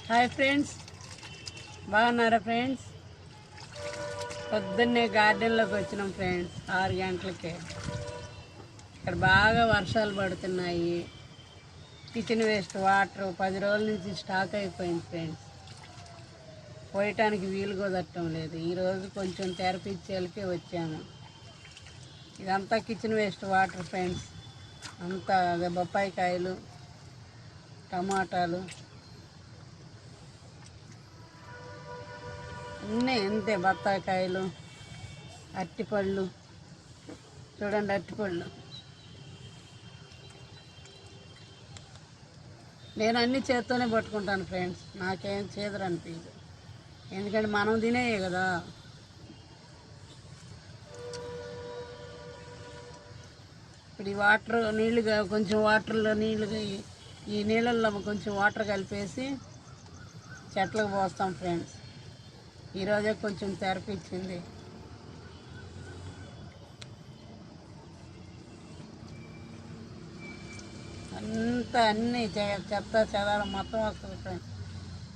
Hi friends, బాగున్నారా friends? పొద్దున్నే గార్డెన్లోకి వచ్చినాం ఫ్రెండ్స్ 6 గంటలకే. ఇక్కడ బాగా వర్షాలు పడుతున్నాయి. కిచెన్ వేస్ట్ వాటర్ 10 రోజుల నుంచి స్టాక్ అయిపోయింది ఫ్రెండ్స్. పోయటానికి వీలు కుదరటం లేదు. ఈరోజు కొంచెం తెరపిచ్చేలకే వచ్చాము. ఇదంతా కిచెన్ వేస్ట్ వాటర్ ఫ్రెండ్స్. అంతా బొప్పాయి కాయలు, టమాటాలు అన్నీ అంతే. బత్తాయికాయలు, అరటిపళ్ళు చూడండి, అరటిపళ్ళు. నేను అన్ని చేత్తోనే పట్టుకుంటాను ఫ్రెండ్స్. నాకేం చేదురు అనిపించదు, ఎందుకంటే మనం తినేయే కదా. ఇప్పుడు ఈ వాటర్ నీళ్ళుగా కొంచెం వాటర్లో నీళ్ళుగా ఈ నీళ్ళల్లో కొంచెం వాటర్ కలిపేసి చెట్లకు పోస్తాం ఫ్రెండ్స్. ఈరోజే కొంచెం తెరపిచ్చింది. అంతా అన్నీ చెత్త చెదారం మొత్తం వస్తుంది ఫ్రెండ్స్.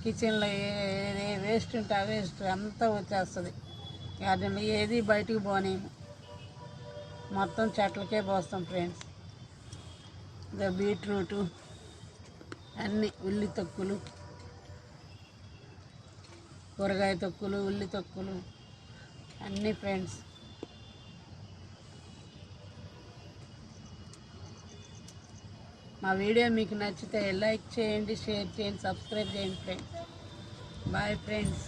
కిచెన్లో ఏ వేస్ట్ ఉంటే ఆ వేస్ట్ అంతా వచ్చేస్తుంది. గార్డెన్లో ఏది బయటికి పోనేము, మొత్తం చెట్లకే పోస్తాం ఫ్రెండ్స్. ఇంకా బీట్రూటు అన్నీ, ఉల్లి తొక్కులు, కూరగాయ తొక్కులు, ఉల్లి తొక్కులు అన్నీ ఫ్రెండ్స్. మా వీడియో మీకు నచ్చితే లైక్ చేయండి, షేర్ చేయండి, సబ్స్క్రైబ్ చేయండి ఫ్రెండ్స్. Bye friends.